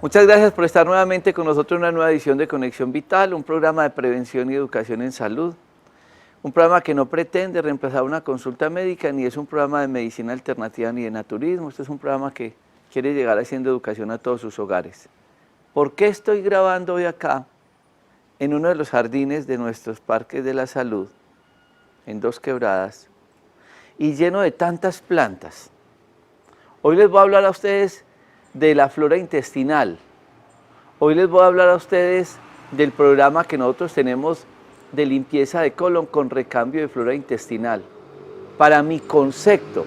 Muchas gracias por estar nuevamente con nosotros en una nueva edición de Conexión Vital, un programa de prevención y educación en salud. Un programa que no pretende reemplazar una consulta médica, ni es un programa de medicina alternativa ni de naturismo. Este es un programa que quiere llegar haciendo educación a todos sus hogares. ¿Por qué estoy grabando hoy acá, en uno de los jardines de nuestros parques de la salud, en Dos Quebradas, y lleno de tantas plantas? Hoy les voy a hablar a ustedes de la flora intestinal. Hoy les voy a hablar a ustedes del programa que nosotros tenemos de limpieza de colon con recambio de flora intestinal. Para mi concepto,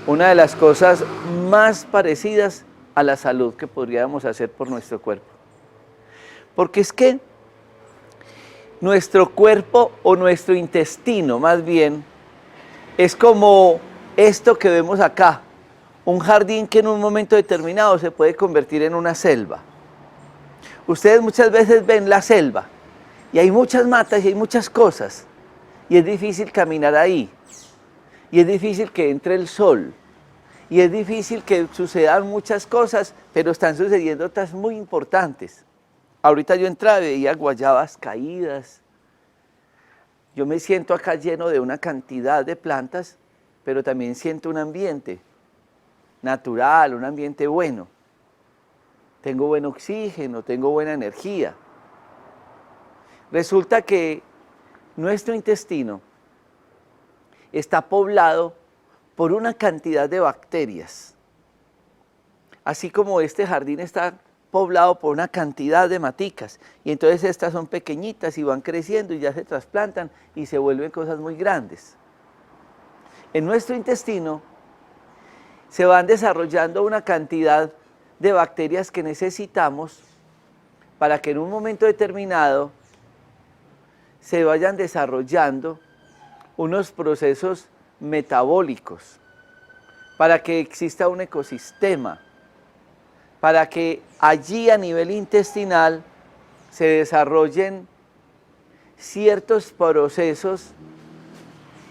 una de las cosas más parecidas a la salud que podríamos hacer por nuestro cuerpo. Porque es que nuestro cuerpo o nuestro intestino, más bien, es como esto que vemos acá, un jardín que en un momento determinado se puede convertir en una selva. Ustedes muchas veces ven la selva y hay muchas matas y hay muchas cosas y es difícil caminar ahí y es difícil que entre el sol y es difícil que sucedan muchas cosas, pero están sucediendo otras muy importantes. Ahorita yo entraba y veía guayabas caídas. Yo me siento acá lleno de una cantidad de plantas, pero también siento un ambiente natural, un ambiente bueno. Tengo buen oxígeno, tengo buena energía. Resulta que nuestro intestino está poblado por una cantidad de bacterias. Así como este jardín está poblado por una cantidad de maticas. Y entonces estas son pequeñitas y van creciendo y ya se trasplantan y se vuelven cosas muy grandes. En nuestro intestino se van desarrollando una cantidad de bacterias que necesitamos para que en un momento determinado se vayan desarrollando unos procesos metabólicos, para que exista un ecosistema, para que allí a nivel intestinal se desarrollen ciertos procesos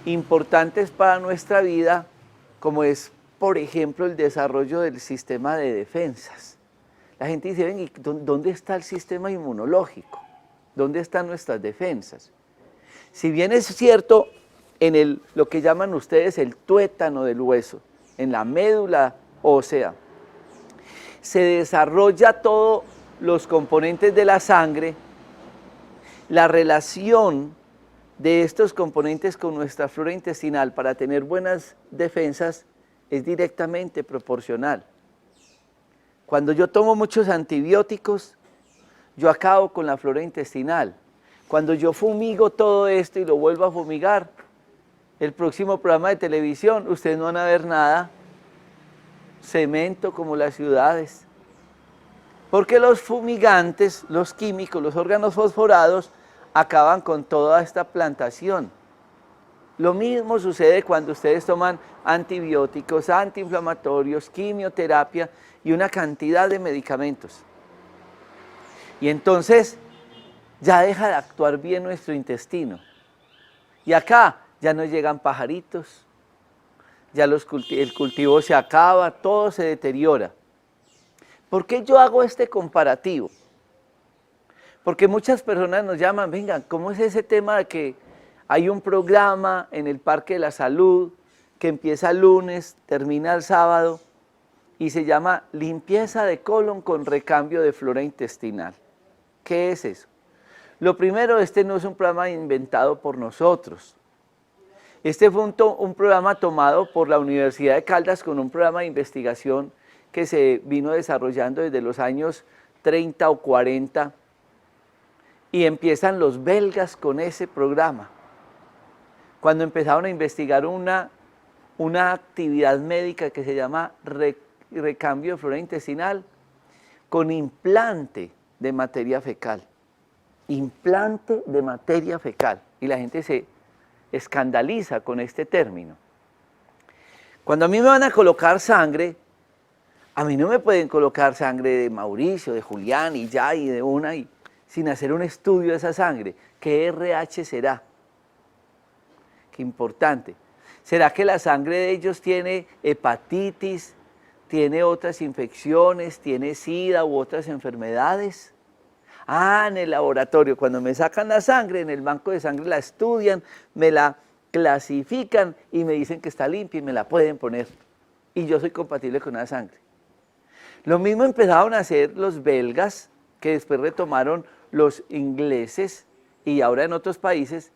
importantes para nuestra vida, como es, por ejemplo, el desarrollo del sistema de defensas. La gente dice, ven, ¿y dónde está el sistema inmunológico? ¿Dónde están nuestras defensas? Si bien es cierto, en lo que llaman ustedes el tuétano del hueso, en la médula ósea, se desarrolla todos los componentes de la sangre, la relación de estos componentes con nuestra flora intestinal para tener buenas defensas es directamente proporcional. Cuando yo tomo muchos antibióticos, yo acabo con la flora intestinal. Cuando yo fumigo todo esto y lo vuelvo a fumigar, el próximo programa de televisión, ustedes no van a ver nada, cemento como las ciudades. Porque los fumigantes, los químicos, los órganos fosforados, acaban con toda esta plantación. Lo mismo sucede cuando ustedes toman antibióticos, antiinflamatorios, quimioterapia y una cantidad de medicamentos. Y entonces ya deja de actuar bien nuestro intestino. Y acá ya no llegan pajaritos, ya el cultivo se acaba, todo se deteriora. ¿Por qué yo hago este comparativo? Porque muchas personas nos llaman, venga, ¿cómo es ese tema de que hay un programa en el Parque de la Salud que empieza el lunes, termina el sábado y se llama limpieza de colon con recambio de flora intestinal? ¿Qué es eso? Lo primero, este no es un programa inventado por nosotros. Este fue un programa tomado por la Universidad de Caldas con un programa de investigación que se vino desarrollando desde los años 30 o 40 y empiezan los belgas con ese programa. Cuando empezaron a investigar una actividad médica que se llama recambio de flora intestinal con implante de materia fecal. Implante de materia fecal. Y la gente se escandaliza con este término. Cuando a mí me van a colocar sangre, a mí no me pueden colocar sangre de Mauricio, de Julián y ya, y de una, y sin hacer un estudio de esa sangre. ¿Qué RH será? Qué importante. ¿Será que la sangre de ellos tiene hepatitis, tiene otras infecciones, tiene SIDA u otras enfermedades. Ah, en el laboratorio, cuando me sacan la sangre, en el banco de sangre la estudian, me la clasifican y me dicen que está limpia y me la pueden poner. Y yo soy compatible con la sangre. Lo mismo empezaron a hacer los belgas, que después retomaron los ingleses y ahora en otros países,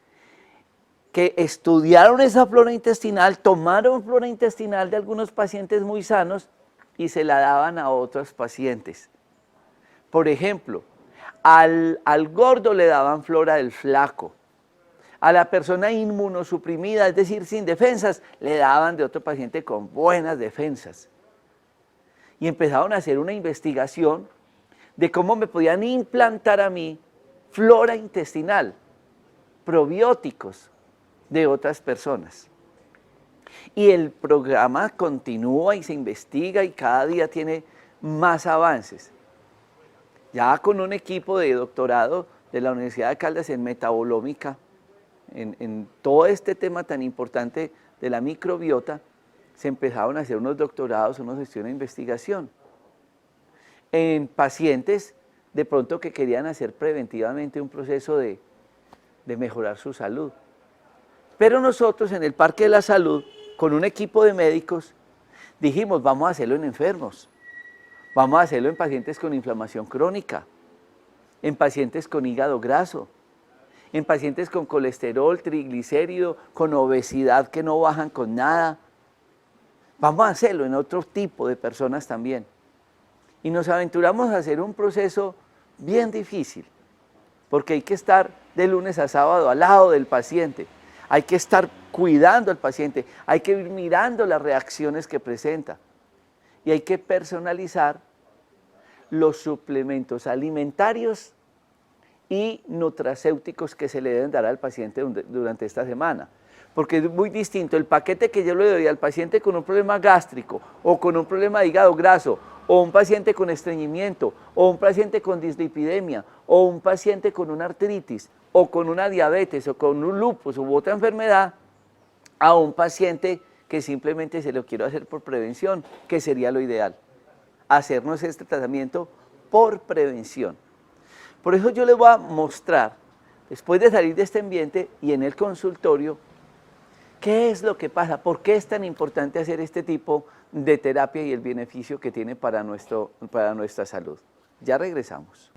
que estudiaron esa flora intestinal, tomaron flora intestinal de algunos pacientes muy sanos y se la daban a otros pacientes. Por ejemplo, al gordo le daban flora del flaco, a la persona inmunosuprimida, es decir, sin defensas, le daban de otro paciente con buenas defensas. Y empezaron a hacer una investigación de cómo me podían implantar a mí flora intestinal, probióticos de otras personas. Y el programa continúa y se investiga y cada día tiene más avances. Ya con un equipo de doctorado de la Universidad de Caldas en metabolómica, en todo este tema tan importante de la microbiota, se empezaron a hacer unos doctorados, unos gestiones de investigación en pacientes de pronto que querían hacer preventivamente un proceso de mejorar su salud. Pero nosotros en el Parque de la Salud, con un equipo de médicos, dijimos, vamos a hacerlo en enfermos, vamos a hacerlo en pacientes con inflamación crónica, en pacientes con hígado graso, en pacientes con colesterol, triglicérido, con obesidad que no bajan con nada. Vamos a hacerlo en otro tipo de personas también. Y nos aventuramos a hacer un proceso bien difícil, porque hay que estar de lunes a sábado al lado del paciente, hay que estar cuidando al paciente, hay que ir mirando las reacciones que presenta y hay que personalizar los suplementos alimentarios y nutracéuticos que se le deben dar al paciente durante esta semana. Porque es muy distinto el paquete que yo le doy al paciente con un problema gástrico o con un problema de hígado graso o un paciente con estreñimiento o un paciente con dislipidemia o un paciente con una artritis o con una diabetes o con un lupus u otra enfermedad a un paciente que simplemente se lo quiero hacer por prevención, que sería lo ideal, hacernos este tratamiento por prevención. Por eso yo les voy a mostrar, después de salir de este ambiente y en el consultorio, ¿qué es lo que pasa? ¿Por qué es tan importante hacer este tipo de terapia y el beneficio que tiene para nuestra salud? Ya regresamos.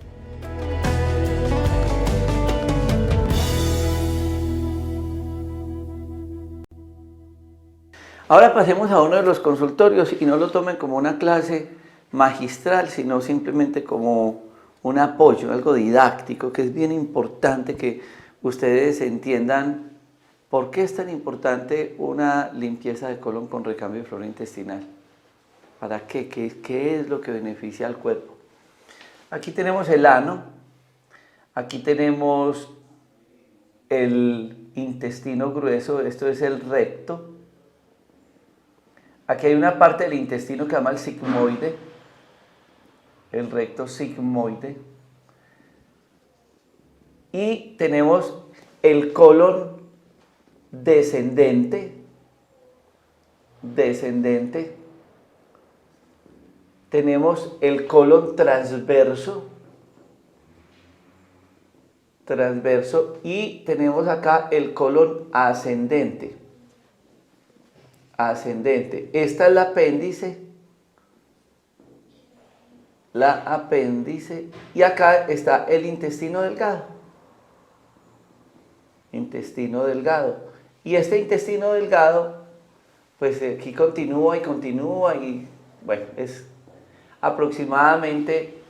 Ahora pasemos a uno de los consultorios y no lo tomen como una clase magistral, sino simplemente como un apoyo, algo didáctico, que es bien importante que ustedes entiendan por qué es tan importante una limpieza de colon con recambio de flora intestinal. ¿Para qué? ¿Qué es lo que beneficia al cuerpo? Aquí tenemos el ano, aquí tenemos el intestino grueso, esto es el recto. Aquí hay una parte del intestino que se llama el sigmoide, el recto sigmoide. Y tenemos el colon descendente. Tenemos el colon transverso y tenemos acá el colon ascendente. Esta es la apéndice y acá está el intestino delgado. Y este intestino delgado, pues aquí continúa y bueno, es aproximadamente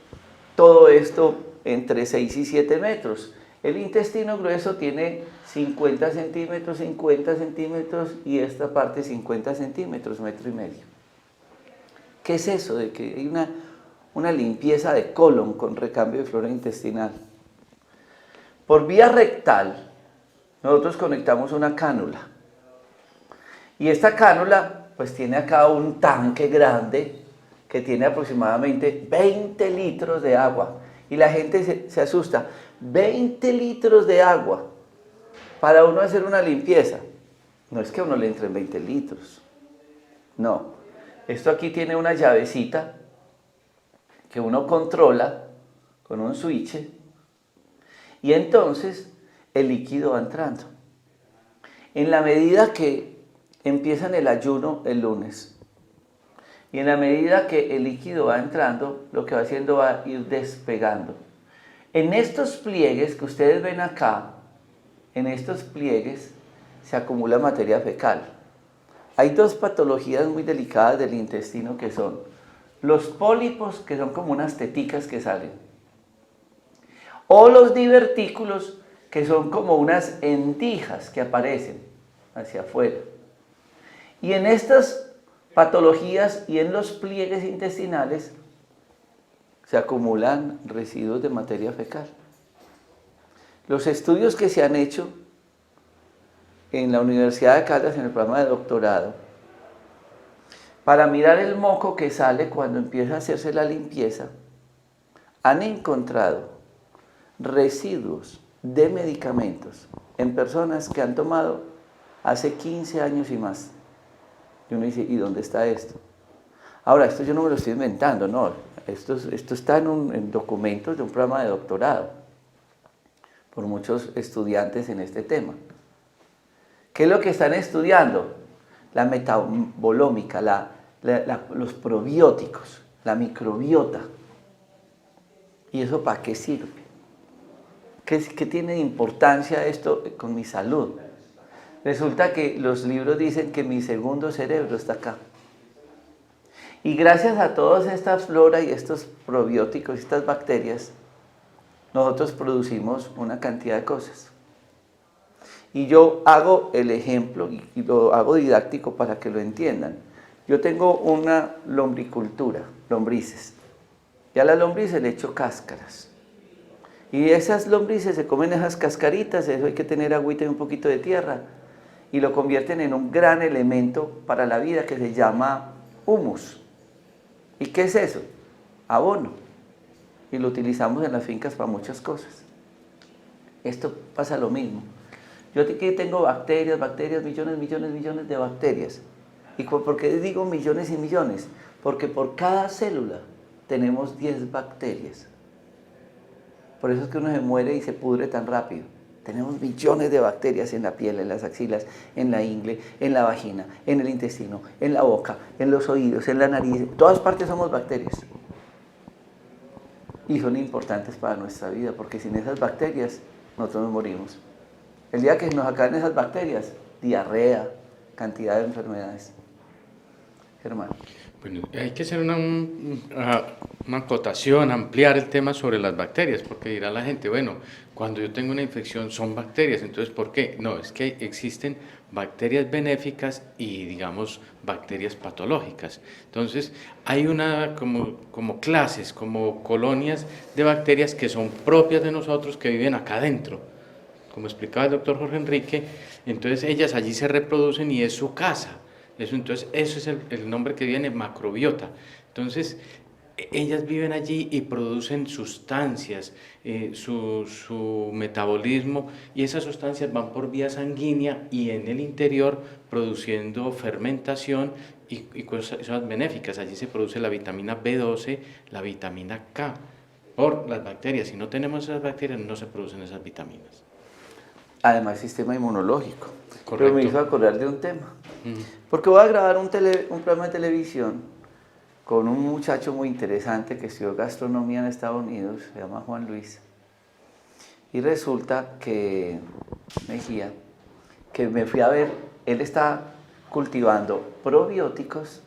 todo esto entre 6 y 7 metros. El intestino grueso tiene 50 centímetros y esta parte 50 centímetros, 1,5 metros. ¿Qué es eso de que hay una limpieza de colon con recambio de flora intestinal? Por vía rectal, nosotros conectamos una cánula. Y esta cánula, pues tiene acá un tanque grande que tiene aproximadamente 20 litros de agua. Y la gente se asusta. 20 litros de agua para uno hacer una limpieza. No es que a uno le entren 20 litros. No. Esto aquí tiene una llavecita que uno controla con un switch y entonces el líquido va entrando. En la medida que empiezan el ayuno el lunes y en la medida que el líquido va entrando, lo que va haciendo va a ir despegando. En estos pliegues que ustedes ven acá, en estos pliegues se acumula materia fecal. Hay dos patologías muy delicadas del intestino que son los pólipos, que son como unas teticas que salen, o los divertículos, que son como unas endijas que aparecen hacia afuera. Y en estas patologías y en los pliegues intestinales se acumulan residuos de materia fecal. Los estudios que se han hecho en la Universidad de Caldas en el programa de doctorado para mirar el moco que sale cuando empieza a hacerse la limpieza, han encontrado residuos de medicamentos en personas que han tomado hace 15 años y más. Y uno dice, ¿y dónde está esto? Ahora, esto yo no me lo estoy inventando, no. Esto está en documentos de un programa de doctorado por muchos estudiantes en este tema. ¿Qué es lo que están estudiando? La metabolómica, los probióticos, la microbiota. ¿Y eso para qué sirve? ¿Qué tiene de importancia esto con mi salud? Resulta que los libros dicen que mi segundo cerebro está acá. Y gracias a todas estas flora y estos probióticos, estas bacterias, nosotros producimos una cantidad de cosas. Y yo hago el ejemplo y lo hago didáctico para que lo entiendan. Yo tengo una lombricultura, lombrices. Y a las lombrices le echo cáscaras. Y esas lombrices se comen esas cascaritas, eso hay que tener agüita y un poquito de tierra. Y lo convierten en un gran elemento para la vida que se llama humus. ¿Y qué es eso? Abono. Y lo utilizamos en las fincas para muchas cosas. Esto pasa lo mismo. Yo aquí tengo bacterias, millones de bacterias. ¿Y por qué digo millones y millones? Porque por cada célula tenemos 10 bacterias. Por eso es que uno se muere y se pudre tan rápido. Tenemos millones de bacterias en la piel, en las axilas, en la ingle, en la vagina, en el intestino, en la boca, en los oídos, en la nariz. En todas partes somos bacterias. Y son importantes para nuestra vida, porque sin esas bacterias nosotros nos morimos. El día que nos acaben esas bacterias, diarrea, cantidad de enfermedades. Germán. Bueno, hay que hacer una acotación, ampliar el tema sobre las bacterias, porque dirá la gente, bueno, cuando yo tengo una infección son bacterias, entonces ¿por qué? No, es que existen bacterias benéficas y, digamos, bacterias patológicas. Entonces, hay como clases, como colonias de bacterias que son propias de nosotros, que viven acá adentro. Como explicaba el doctor Jorge Enrique, entonces ellas allí se reproducen y es su casa. Entonces, eso es el nombre que viene, macrobiota. Entonces, ellas viven allí y producen sustancias, su metabolismo, y esas sustancias van por vía sanguínea y en el interior produciendo fermentación y cosas benéficas. Allí se produce la vitamina B12, la vitamina K, por las bacterias. Si no tenemos esas bacterias, no se producen esas vitaminas. Además, sistema inmunológico. Correcto. Pero me hizo acordar de un tema. Porque voy a grabar un programa de televisión con un muchacho muy interesante que estudió gastronomía en Estados Unidos, se llama Juan Luis. Y resulta que Mejía, que me fui a ver, él está cultivando probióticos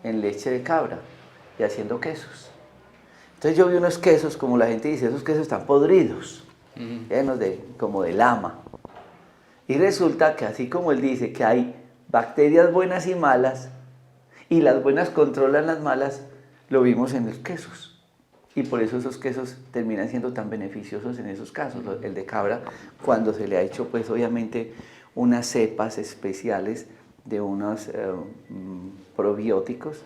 en leche de cabra y haciendo quesos. Entonces yo vi unos quesos, como la gente dice, esos quesos están podridos, llenos como de lama. Y resulta que así como él dice que hay bacterias buenas y malas, y las buenas controlan las malas, lo vimos en los quesos. Y por eso esos quesos terminan siendo tan beneficiosos en esos casos. El de cabra, cuando se le ha hecho, pues obviamente, unas cepas especiales de unos probióticos,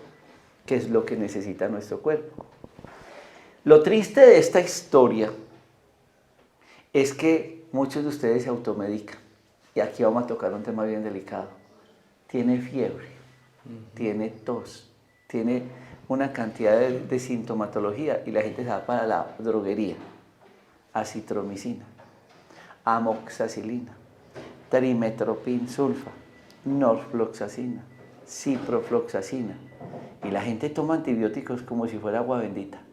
que es lo que necesita nuestro cuerpo. Lo triste de esta historia es que muchos de ustedes se automedican. Y aquí vamos a tocar un tema bien delicado. Tiene fiebre, tiene tos, tiene una cantidad de sintomatología y la gente se va para la droguería. Acitromicina, amoxicilina, trimetoprim sulfa, norfloxacina, ciprofloxacina. Y la gente toma antibióticos como si fuera agua bendita.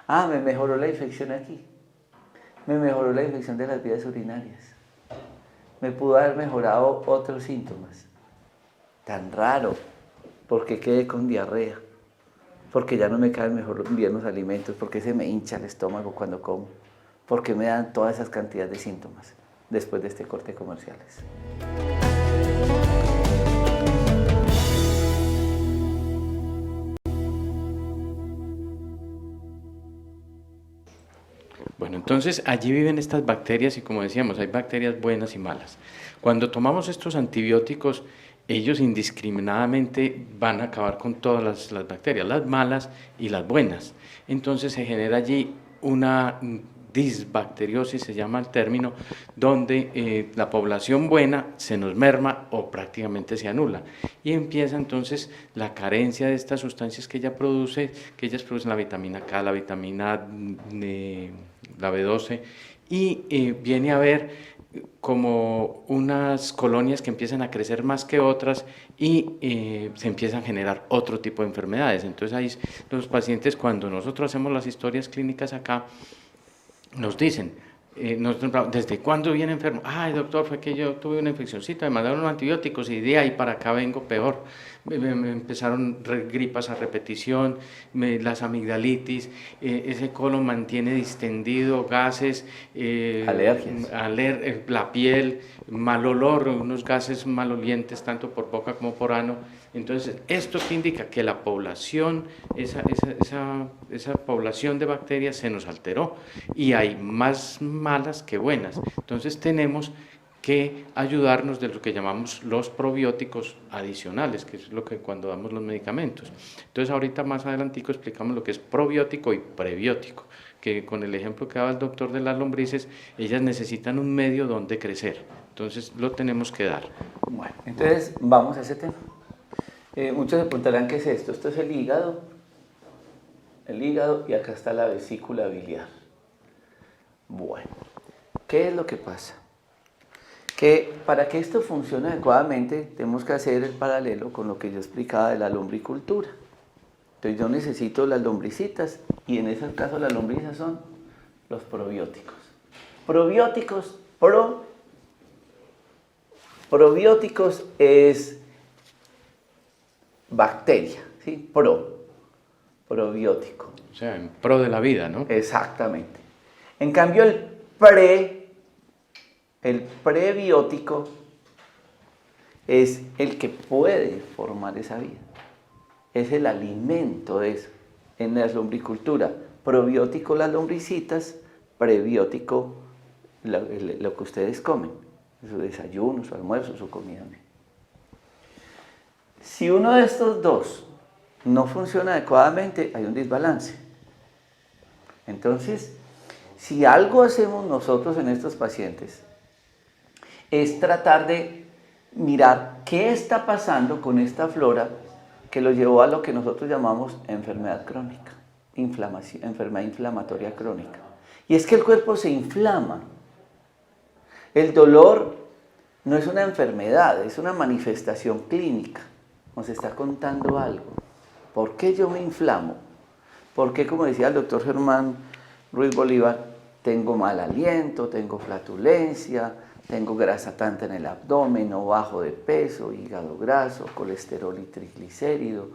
Ah, me mejoró la infección aquí. Me mejoró la infección de las vías urinarias. Me pudo haber mejorado otros síntomas. Tan raro, porque quedé con diarrea, porque ya no me caen mejor bien los alimentos, porque se me hincha el estómago cuando como, porque me dan todas esas cantidades de síntomas después de este corte comerciales. Bueno, entonces allí viven estas bacterias y como decíamos, hay bacterias buenas y malas. Cuando tomamos estos antibióticos, ellos indiscriminadamente van a acabar con todas las bacterias, las malas y las buenas. Entonces se genera allí una disbacteriosis, se llama el término, donde la población buena se nos merma o prácticamente se anula. Y empieza entonces la carencia de estas sustancias que ellas producen la vitamina K, la vitamina la B12, y viene a haber como unas colonias que empiezan a crecer más que otras y se empiezan a generar otro tipo de enfermedades. Entonces ahí los pacientes, cuando nosotros hacemos las historias clínicas acá, nos dicen, ¿desde cuándo viene enfermo? Ay, doctor, fue que yo tuve una infeccióncita, me mandaron unos antibióticos y de ahí para acá vengo peor. Me empezaron gripas a repetición, las amigdalitis, ese colon mantiene distendido, gases, Alergias. La piel, mal olor, unos gases malolientes tanto por boca como por ano. Entonces, ¿esto qué indica? Que la población, esa población de bacterias se nos alteró y hay más malas que buenas. Entonces, tenemos que ayudarnos de lo que llamamos los probióticos adicionales, que es lo que cuando damos los medicamentos. Entonces, ahorita más adelantico explicamos lo que es probiótico y prebiótico, que con el ejemplo que daba el doctor de las lombrices, ellas necesitan un medio donde crecer. Entonces, lo tenemos que dar. Bueno, entonces vamos a ese tema. Muchos se preguntarán qué es esto. Esto es el hígado y acá está la vesícula biliar. Bueno, ¿qué es lo que pasa? Que para que esto funcione adecuadamente tenemos que hacer el paralelo con lo que yo explicaba de la lombricultura. Entonces yo necesito las lombricitas y en ese caso las lombrices son los probióticos. Probióticos es bacteria, ¿sí? Probiótico. O sea, en pro de la vida, ¿no? Exactamente. En cambio el prebiótico es el que puede formar esa vida. Es el alimento de eso. En la lombricultura, probiótico las lombricitas, prebiótico lo que ustedes comen, su desayuno, su almuerzo, su comida. Si uno de estos dos no funciona adecuadamente, hay un desbalance. Entonces, si algo hacemos nosotros en estos pacientes, es tratar de mirar qué está pasando con esta flora que lo llevó a lo que nosotros llamamos enfermedad crónica, enfermedad inflamatoria crónica. Y es que el cuerpo se inflama. El dolor no es una enfermedad, es una manifestación clínica. Nos está contando algo. ¿Por qué yo me inflamo? ¿Por qué, como decía el doctor Germán Ruiz Bolívar, tengo mal aliento, tengo flatulencia, tengo grasa tanta en el abdomen, no bajo de peso, hígado graso, colesterol y triglicérido,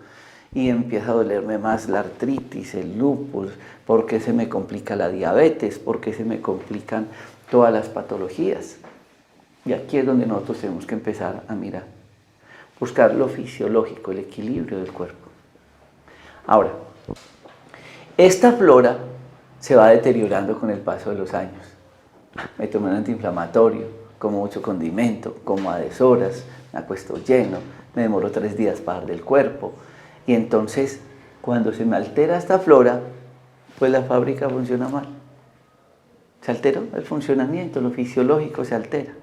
y empieza a dolerme más la artritis, el lupus? ¿Por qué se me complica la diabetes? ¿Por qué se me complican todas las patologías? Y aquí es donde nosotros tenemos que empezar a mirar, buscar lo fisiológico, el equilibrio del cuerpo. Ahora, esta flora se va deteriorando con el paso de los años. Me tomo un antiinflamatorio, como mucho condimento, como a deshoras, me acuesto lleno, me demoro 3 días para dar del cuerpo. Y entonces, cuando se me altera esta flora, pues la fábrica funciona mal. Se alteró el funcionamiento, lo fisiológico se altera.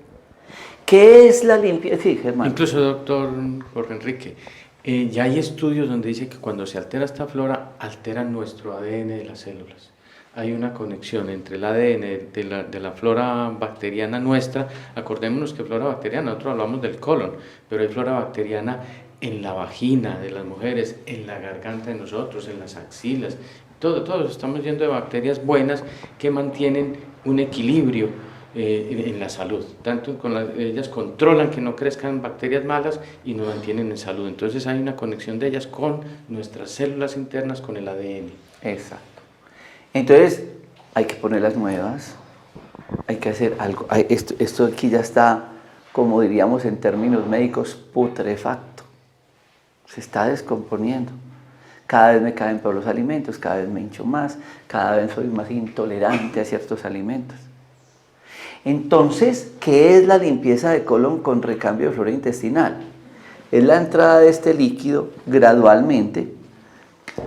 ¿Qué es la limpieza? Sí, Germán. Incluso, doctor Jorge Enrique, Ya hay estudios donde dice que cuando se altera esta flora, altera nuestro ADN de las células. Hay una conexión entre el ADN de la flora bacteriana nuestra. Acordémonos que flora bacteriana, nosotros hablamos del colon, pero hay flora bacteriana en la vagina de las mujeres, en la garganta de nosotros, en las axilas. Todos estamos yendo de bacterias buenas que mantienen un equilibrio en la salud. Tanto ellas controlan que no crezcan bacterias malas y nos mantienen en salud. Entonces hay una conexión de ellas con nuestras células internas, con el ADN. Exacto. Entonces hay que poner las nuevas, hay que hacer algo. Esto aquí ya está, como diríamos en términos médicos, putrefacto. Se está descomponiendo. Cada vez me caen peor los alimentos, cada vez me hincho más, cada vez soy más intolerante a ciertos alimentos. Entonces, ¿qué es la limpieza de colon con recambio de flora intestinal? Es la entrada de este líquido gradualmente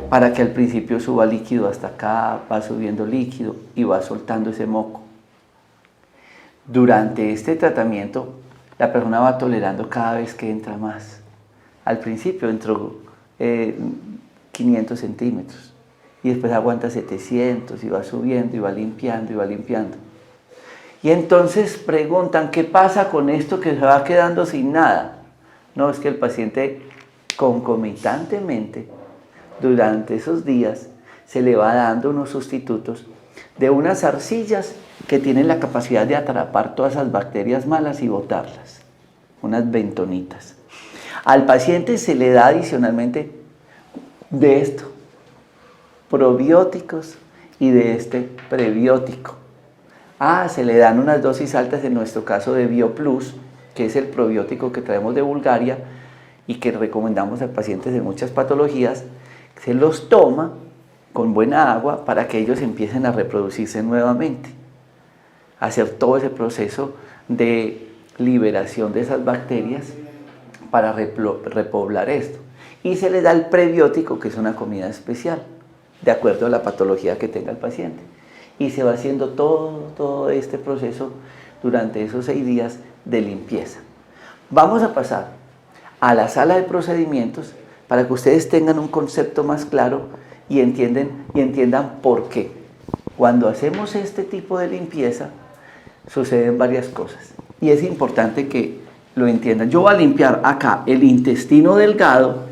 para que al principio suba líquido hasta acá, va subiendo líquido y va soltando ese moco. Durante este tratamiento, la persona va tolerando cada vez que entra más. Al principio entró 500 centímetros y después aguanta 700 y va subiendo y va limpiando y va limpiando. Y entonces preguntan, ¿qué pasa con esto que se va quedando sin nada? No, es que el paciente concomitantemente, durante esos días, se le va dando unos sustitutos de unas arcillas que tienen la capacidad de atrapar todas esas bacterias malas y botarlas, unas bentonitas. Al paciente se le da adicionalmente de esto, probióticos y de este prebiótico. Se le dan unas dosis altas, en nuestro caso de BioPlus, que es el probiótico que traemos de Bulgaria y que recomendamos a pacientes de muchas patologías. Se los toma con buena agua para que ellos empiecen a reproducirse nuevamente, hacer todo ese proceso de liberación de esas bacterias para repoblar esto. Y se le da el prebiótico, que es una comida especial, de acuerdo a la patología que tenga el paciente. Y se va haciendo todo este proceso durante esos 6 días de limpieza. Vamos a pasar a la sala de procedimientos para que ustedes tengan un concepto más claro y entiendan por qué. Cuando hacemos este tipo de limpieza, suceden varias cosas. Y es importante que lo entiendan. Yo voy a limpiar acá el intestino delgado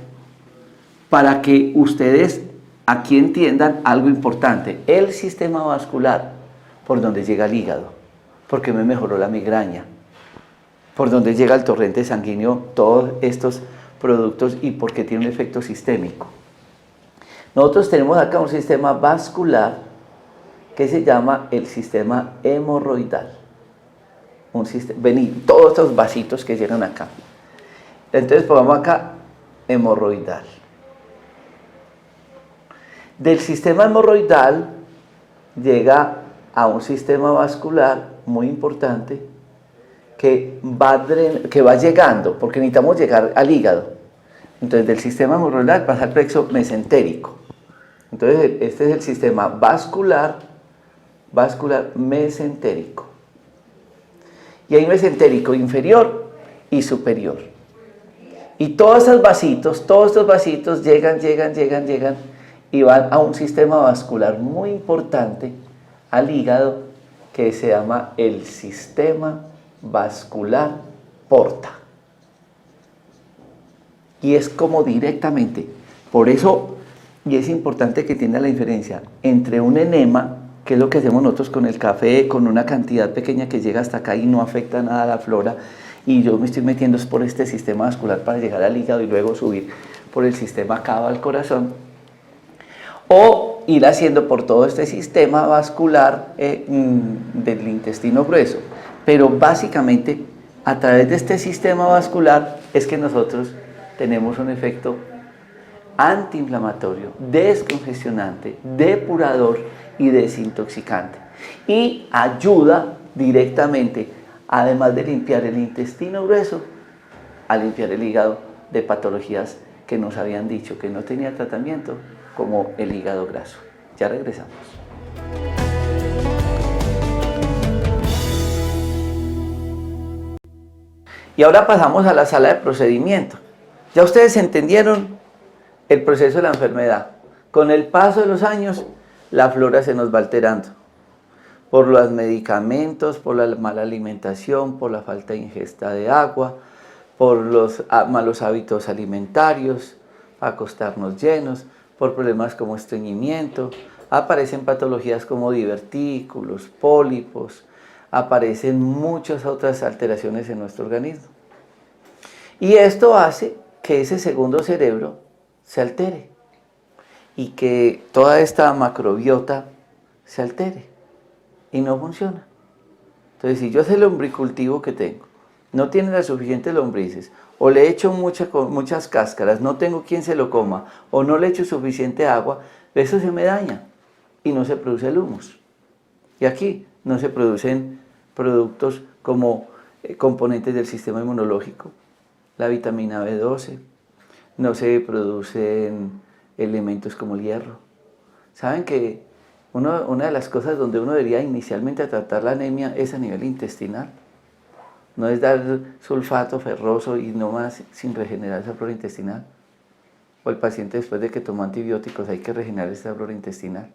para que ustedes aquí entiendan algo importante. El sistema vascular, por donde llega el hígado, porque me mejoró la migraña, por donde llega el torrente sanguíneo, todos estos productos y porque tiene un efecto sistémico. Nosotros tenemos acá un sistema vascular que se llama el sistema hemorroidal. Vení, todos estos vasitos que llegan acá. Entonces pongamos acá hemorroidal. Del sistema hemorroidal llega a un sistema vascular muy importante que va llegando, porque necesitamos llegar al hígado. Entonces del sistema hemorroidal pasa al plexo mesentérico. Entonces este es el sistema vascular mesentérico. Y hay mesentérico inferior y superior. Y todos estos vasitos llegan y van a un sistema vascular muy importante, al hígado, que se llama el sistema vascular porta. Y es como directamente, por eso, y es importante que entiendan la diferencia entre un enema, que es lo que hacemos nosotros con el café, con una cantidad pequeña que llega hasta acá y no afecta nada a la flora, y yo me estoy metiendo por este sistema vascular para llegar al hígado y luego subir por el sistema cava al corazón, o ir haciendo por todo este sistema vascular del intestino grueso. Pero básicamente, a través de este sistema vascular es que nosotros tenemos un efecto antiinflamatorio, descongestionante, depurador y desintoxicante. Y ayuda directamente, además de limpiar el intestino grueso, a limpiar el hígado de patologías que nos habían dicho que no tenía tratamiento, como el hígado graso. Ya regresamos. Y ahora pasamos a la sala de procedimiento. Ya ustedes entendieron el proceso de la enfermedad. Con el paso de los años, la flora se nos va alterando. Por los medicamentos, por la mala alimentación, por la falta de ingesta de agua, por los malos hábitos alimentarios, acostarnos llenos, por problemas como estreñimiento, aparecen patologías como divertículos, pólipos, aparecen muchas otras alteraciones en nuestro organismo. Y esto hace que ese segundo cerebro se altere y que toda esta macrobiota se altere y no funciona. Entonces, si yo ese lombricultivo que tengo no tiene las suficientes lombrices, o le echo muchas cáscaras, no tengo quien se lo coma, o no le echo suficiente agua, eso se me daña y no se produce el humus. Y aquí no se producen productos como componentes del sistema inmunológico, la vitamina B12, no se producen elementos como el hierro. ¿Saben que una de las cosas donde uno debería inicialmente tratar la anemia es a nivel intestinal? No es dar sulfato ferroso y no más sin regenerar esa flora intestinal. O el paciente después de que tomó antibióticos hay que regenerar esa flora intestinal.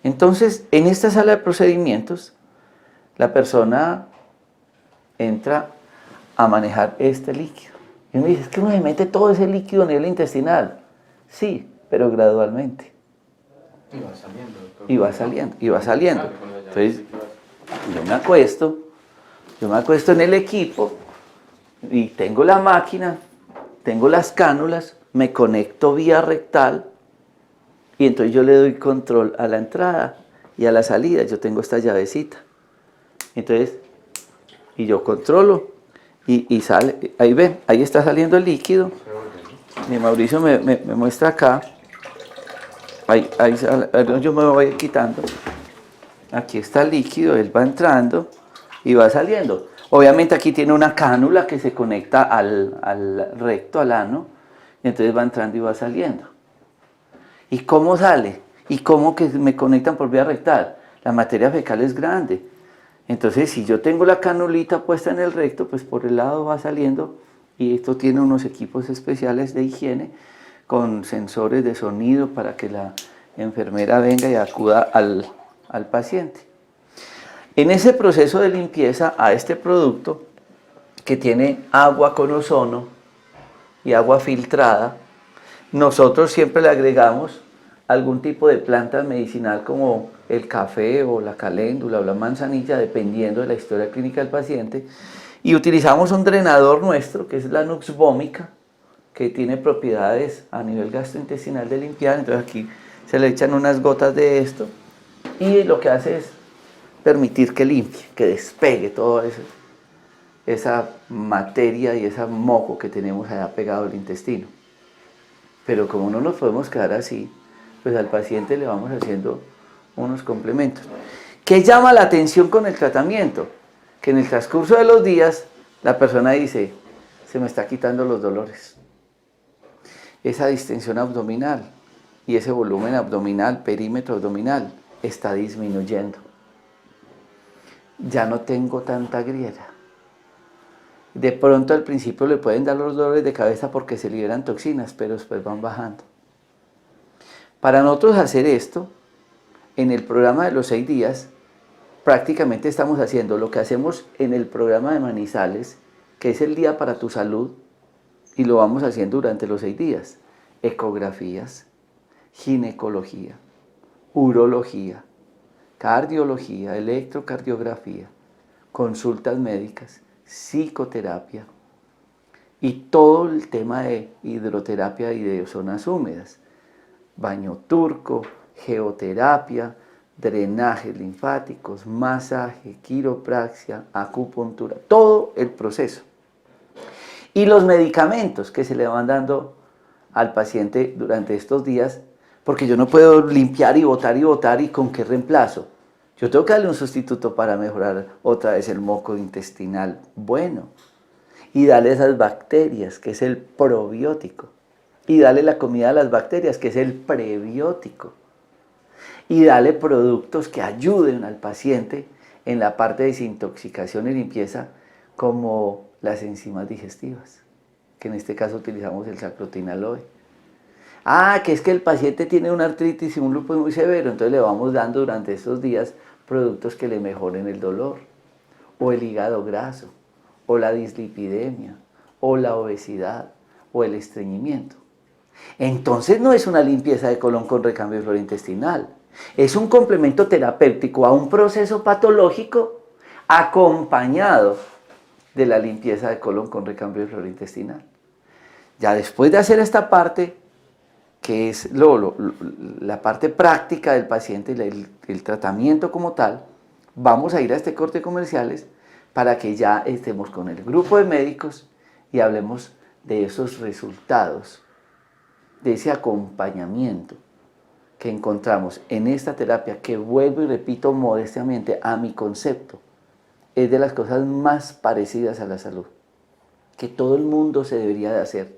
Entonces, en esta sala de procedimientos, la persona entra a manejar este líquido. Y uno dice, es que uno se mete todo ese líquido a nivel intestinal. Sí, pero gradualmente. Y va saliendo. Y va saliendo, y va saliendo. Entonces, yo me acuesto en el equipo y tengo la máquina, tengo las cánulas, me conecto vía rectal y entonces yo le doy control a la entrada y a la salida. Yo tengo esta llavecita. Entonces, y yo controlo y sale, ahí ven, ahí está saliendo el líquido. Mi Mauricio me muestra acá. Ahí yo me voy quitando. Aquí está el líquido, él va entrando y va saliendo. Obviamente aquí tiene una cánula que se conecta al recto, al ano, y entonces va entrando y va saliendo. ¿Y cómo sale? ¿Y cómo que me conectan por vía rectal? La materia fecal es grande. Entonces, si yo tengo la canulita puesta en el recto, pues por el lado va saliendo, y esto tiene unos equipos especiales de higiene con sensores de sonido para que la enfermera venga y acuda al paciente. En ese proceso de limpieza a este producto, que tiene agua con ozono y agua filtrada, nosotros siempre le agregamos algún tipo de planta medicinal como el café o la caléndula o la manzanilla, dependiendo de la historia clínica del paciente, y utilizamos un drenador nuestro que es la Nux vomica, que tiene propiedades a nivel gastrointestinal de limpiar. Entonces aquí se le echan unas gotas de esto y lo que hace es permitir que limpie, que despegue toda esa materia y ese moco que tenemos allá pegado al intestino. Pero como no nos podemos quedar así, pues al paciente le vamos haciendo unos complementos. ¿Qué llama la atención con el tratamiento? Que en el transcurso de los días la persona dice, se me está quitando los dolores. Esa distensión abdominal y ese volumen abdominal, perímetro abdominal, está disminuyendo. Ya no tengo tanta griera. De pronto al principio le pueden dar los dolores de cabeza porque se liberan toxinas, pero después van bajando. Para nosotros hacer esto, en el programa de los 6 días, prácticamente estamos haciendo lo que hacemos en el programa de Manizales, que es el día para tu salud, y lo vamos haciendo durante los 6 días. Ecografías, ginecología, urología, cardiología, electrocardiografía, consultas médicas, psicoterapia y todo el tema de hidroterapia y de zonas húmedas, baño turco, geoterapia, drenajes linfáticos, masaje, quiropraxia, acupuntura, todo el proceso. Y los medicamentos que se le van dando al paciente durante estos días, porque yo no puedo limpiar y botar y con qué reemplazo. Yo tengo que darle un sustituto para mejorar otra vez el moco intestinal bueno. Y darle esas bacterias, que es el probiótico. Y darle la comida a las bacterias, que es el prebiótico. Y darle productos que ayuden al paciente en la parte de desintoxicación y limpieza, como las enzimas digestivas. que en este caso utilizamos el sacrotinaloe. Ah, que es que el paciente tiene una artritis y un lupus muy severo, entonces le vamos dando durante estos días productos que le mejoren el dolor, o el hígado graso, o la dislipidemia, o la obesidad, o el estreñimiento. Entonces no es una limpieza de colon con recambio de flora intestinal, es un complemento terapéutico a un proceso patológico acompañado de la limpieza de colon con recambio de flora intestinal. Ya después de hacer esta parte, que es la parte práctica del paciente, el tratamiento como tal, vamos a ir a este corte de comerciales para que ya estemos con el grupo de médicos y hablemos de esos resultados, de ese acompañamiento que encontramos en esta terapia, que vuelvo y repito modestamente a mi concepto, es de las cosas más parecidas a la salud, que todo el mundo se debería de hacer.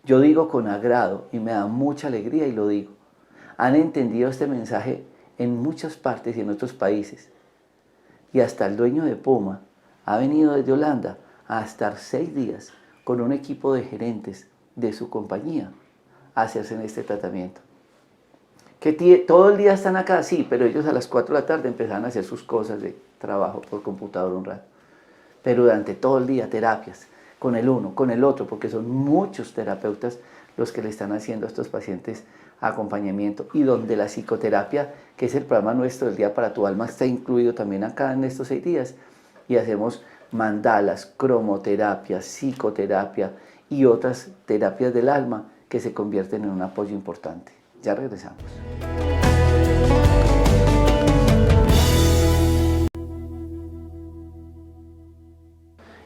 Yo digo con agrado y me da mucha alegría y lo digo. Han entendido este mensaje en muchas partes y en otros países. Y hasta el dueño de Puma ha venido desde Holanda a estar 6 días con un equipo de gerentes de su compañía a hacerse en este tratamiento. Que todo el día están acá, sí, pero ellos a las 4 de la tarde empezaron a hacer sus cosas de trabajo por computador un rato. Pero durante todo el día terapias, con el uno, con el otro, porque son muchos terapeutas los que le están haciendo a estos pacientes acompañamiento, y donde la psicoterapia, que es el programa nuestro del Día para tu Alma, está incluido también acá en estos 6 días, y hacemos mandalas, cromoterapia, psicoterapia y otras terapias del alma que se convierten en un apoyo importante. Ya regresamos.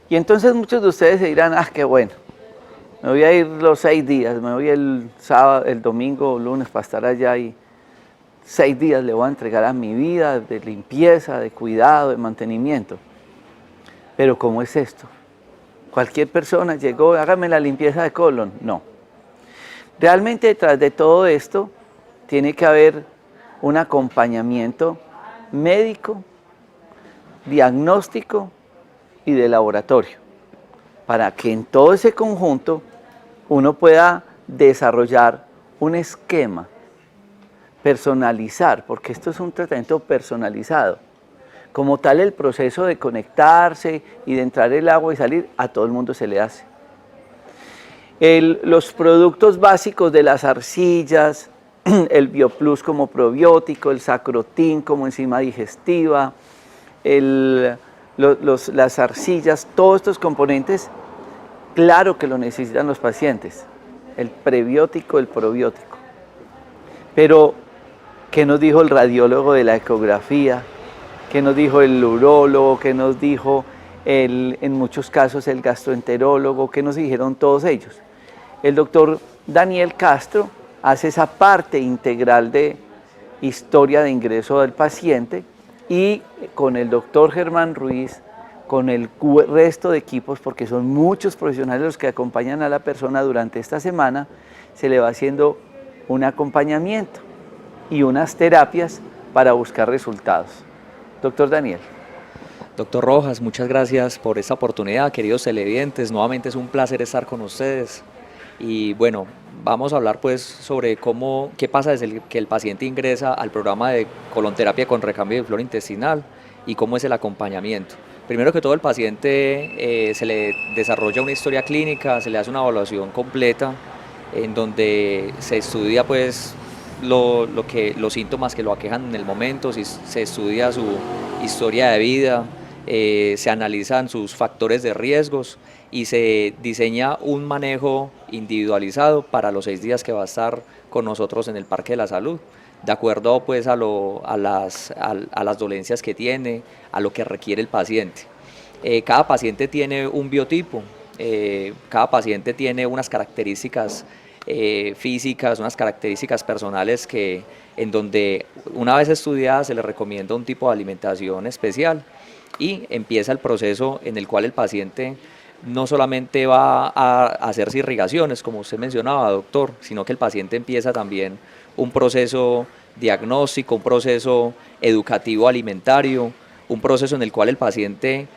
Y entonces muchos de ustedes se dirán, ah, qué bueno, me voy a ir los 6 días, me voy el sábado, el domingo o lunes para estar allá y 6 días le voy a entregar a mi vida de limpieza, de cuidado, de mantenimiento. Pero ¿cómo es esto? Cualquier persona llegó, hágame la limpieza de colon. No. Realmente detrás de todo esto tiene que haber un acompañamiento médico, diagnóstico y de laboratorio, para que en todo ese conjunto uno pueda desarrollar un esquema, personalizar, porque esto es un tratamiento personalizado. Como tal, el proceso de conectarse y de entrar el agua y salir, a todo el mundo se le hace. Los productos básicos de las arcillas, el BioPlus como probiótico, el Sacrotin como enzima digestiva, las arcillas, todos estos componentes, claro que lo necesitan los pacientes, el prebiótico, el probiótico. Pero, ¿qué nos dijo el radiólogo de la ecografía? ¿Qué nos dijo el urólogo? ¿Qué nos dijo en muchos casos el gastroenterólogo? ¿Qué nos dijeron todos ellos? El doctor Daniel Castro hace esa parte integral de historia de ingreso del paciente, y con el doctor Germán Ruiz, con el resto de equipos, porque son muchos profesionales los que acompañan a la persona durante esta semana, se le va haciendo un acompañamiento y unas terapias para buscar resultados. Doctor Daniel. Doctor Rojas, muchas gracias por esta oportunidad. Queridos televidentes, nuevamente es un placer estar con ustedes. Y bueno, vamos a hablar pues sobre qué pasa desde que el paciente ingresa al programa de colonterapia con recambio de flora intestinal y cómo es el acompañamiento. Primero que todo, el paciente se le desarrolla una historia clínica, se le hace una evaluación completa en donde se estudia pues los síntomas que lo aquejan en el momento, se estudia su historia de vida, se analizan sus factores de riesgos y se diseña un manejo individualizado para los 6 días que va a estar con nosotros en el Parque de la Salud, de acuerdo pues a las dolencias que tiene, a lo que requiere el paciente. Cada paciente tiene un biotipo, cada paciente tiene unas características físicas, unas características personales en donde una vez estudiada se le recomienda un tipo de alimentación especial y empieza el proceso en el cual el paciente no solamente va a hacerse irrigaciones, como usted mencionaba, doctor, sino que el paciente empieza también un proceso diagnóstico, un proceso educativo alimentario, un proceso en el cual el paciente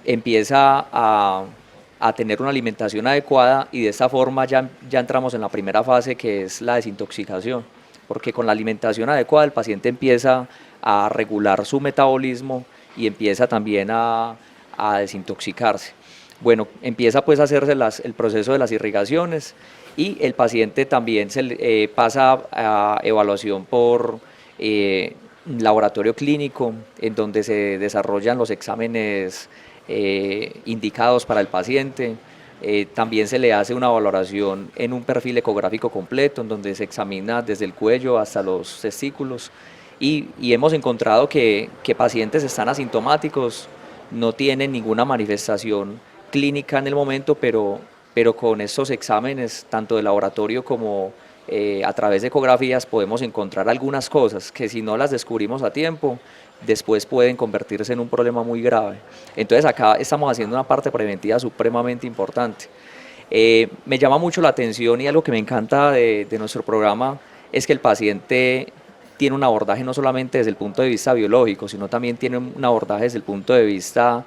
empieza a a tener una alimentación adecuada y de esta forma ya entramos en la primera fase, que es la desintoxicación, porque con la alimentación adecuada el paciente empieza a regular su metabolismo y empieza también a desintoxicarse. Bueno, empieza pues a hacerse el proceso de las irrigaciones y el paciente también pasa a evaluación por laboratorio clínico, en donde se desarrollan los exámenes indicados para el paciente. También se le hace una valoración en un perfil ecográfico completo, en donde se examina desde el cuello hasta los testículos, y hemos encontrado que pacientes están asintomáticos, no tienen ninguna manifestación clínica en el momento, pero con estos exámenes, tanto de laboratorio como a través de ecografías, podemos encontrar algunas cosas que, si no las descubrimos a tiempo, después pueden convertirse en un problema muy grave. Entonces acá estamos haciendo una parte preventiva supremamente importante. Me llama mucho la atención, y algo que me encanta de nuestro programa es que el paciente tiene un abordaje no solamente desde el punto de vista biológico, sino también tiene un abordaje desde el punto de vista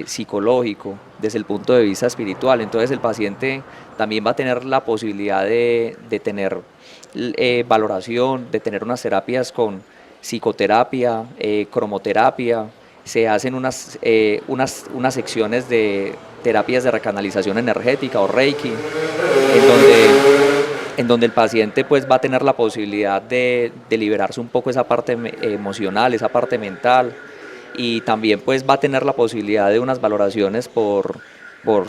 psicológico, desde el punto de vista espiritual. Entonces el paciente también va a tener la posibilidad de tener valoración, de tener unas terapias con psicoterapia, cromoterapia. Se hacen unas secciones de terapias de recanalización energética o Reiki, en donde el paciente pues va a tener la posibilidad de liberarse un poco esa parte emocional, esa parte mental, y también pues va a tener la posibilidad de unas valoraciones por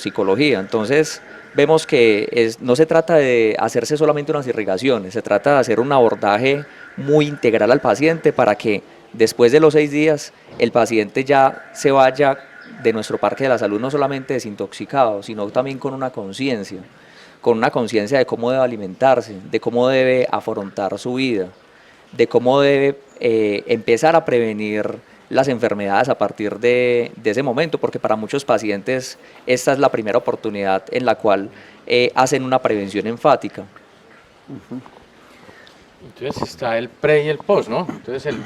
psicología. Entonces vemos que no se trata de hacerse solamente unas irrigaciones, se trata de hacer un abordaje muy integral al paciente para que después de los 6 días el paciente ya se vaya de nuestro Parque de la Salud no solamente desintoxicado, sino también con una conciencia de cómo debe alimentarse, de cómo debe afrontar su vida, de cómo debe empezar a prevenir las enfermedades a partir de ese momento, porque para muchos pacientes esta es la primera oportunidad en la cual hacen una prevención enfática. Entonces está el pre y el post, ¿no? Entonces el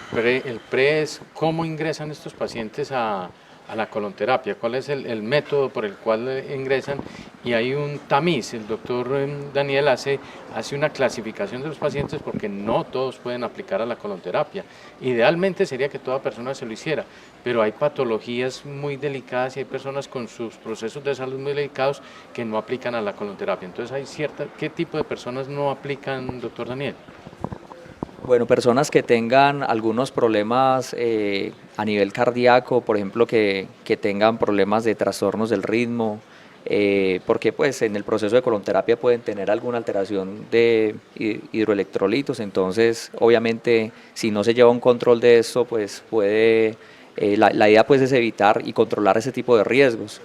pre es cómo ingresan estos pacientes a la colonterapia, cuál es el método por el cual ingresan, y hay un tamiz. El doctor Daniel hace una clasificación de los pacientes porque no todos pueden aplicar a la colonterapia. Idealmente sería que toda persona se lo hiciera, pero hay patologías muy delicadas y hay personas con sus procesos de salud muy delicados que no aplican a la colonterapia. Entonces ¿qué tipo de personas no aplican, doctor Daniel? Bueno, personas que tengan algunos problemas a nivel cardíaco, por ejemplo, que tengan problemas de trastornos del ritmo, porque pues en el proceso de colonterapia pueden tener alguna alteración de hidroelectrolitos. Entonces obviamente si no se lleva un control de esto, pues la idea pues es evitar y controlar ese tipo de riesgos.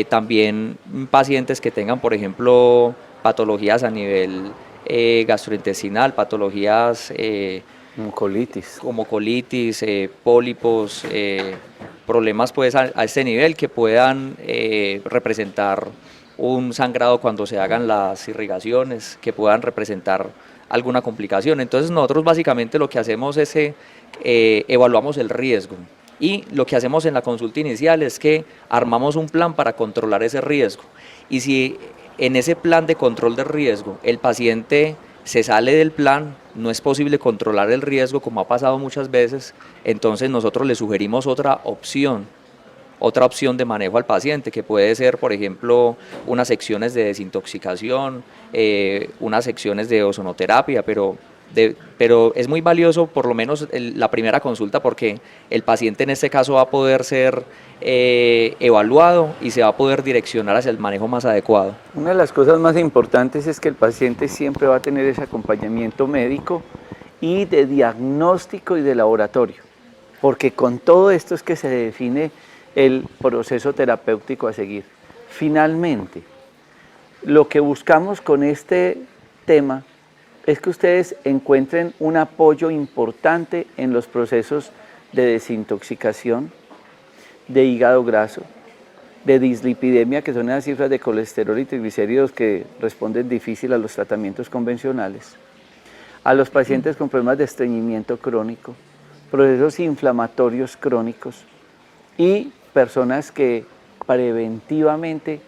También pacientes que tengan, por ejemplo, patologías a nivel gastrointestinal, patologías como colitis, pólipos, problemas pues a este nivel que puedan representar un sangrado cuando se hagan las irrigaciones, que puedan representar alguna complicación. Entonces nosotros básicamente lo que hacemos es evaluamos el riesgo, y lo que hacemos en la consulta inicial es que armamos un plan para controlar ese riesgo, y si en ese plan de control de riesgo el paciente se sale del plan, no es posible controlar el riesgo como ha pasado muchas veces, entonces nosotros le sugerimos otra opción de manejo al paciente, que puede ser, por ejemplo, unas secciones de desintoxicación, unas secciones de ozonoterapia, pero es muy valioso por lo menos la primera consulta, porque el paciente en este caso va a poder ser evaluado y se va a poder direccionar hacia el manejo más adecuado. Una de las cosas más importantes es que el paciente siempre va a tener ese acompañamiento médico y de diagnóstico y de laboratorio, porque con todo esto es que se define el proceso terapéutico a seguir. Finalmente, lo que buscamos con este tema es que ustedes encuentren un apoyo importante en los procesos de desintoxicación, de hígado graso, de dislipidemia, que son esas cifras de colesterol y triglicéridos que responden difícil a los tratamientos convencionales, a los pacientes con problemas de estreñimiento crónico, procesos inflamatorios crónicos y personas que preventivamente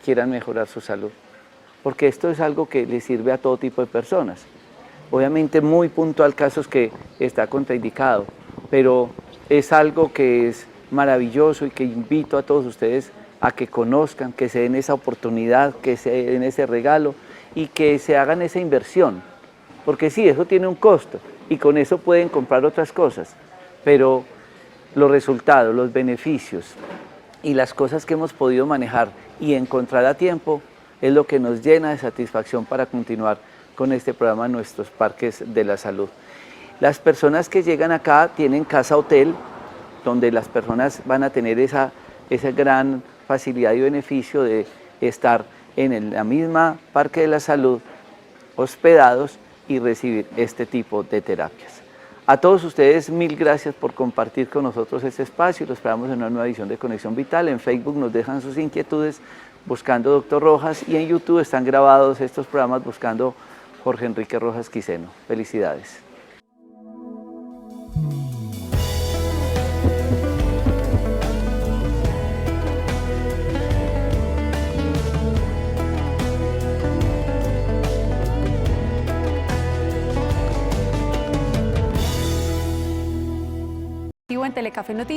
quieran mejorar su salud. Porque esto es algo que le sirve a todo tipo de personas. Obviamente muy puntual casos que está contraindicado, pero es algo que es maravilloso y que invito a todos ustedes a que conozcan, que se den esa oportunidad, que se den ese regalo y que se hagan esa inversión. Porque sí, eso tiene un costo y con eso pueden comprar otras cosas, pero los resultados, los beneficios y las cosas que hemos podido manejar y encontrar a tiempo es lo que nos llena de satisfacción para continuar con este programa Nuestros Parques de la Salud. Las personas que llegan acá tienen casa hotel, donde las personas van a tener esa gran facilidad y beneficio de estar en la misma Parque de la Salud, hospedados y recibir este tipo de terapias. A todos ustedes, mil gracias por compartir con nosotros este espacio y los esperamos en una nueva edición de Conexión Vital. En Facebook nos dejan sus inquietudes buscando Dr. Rojas y en YouTube están grabados estos programas buscando Jorge Enrique Rojas Quiseno. Felicidades. En Telecafé Noticias.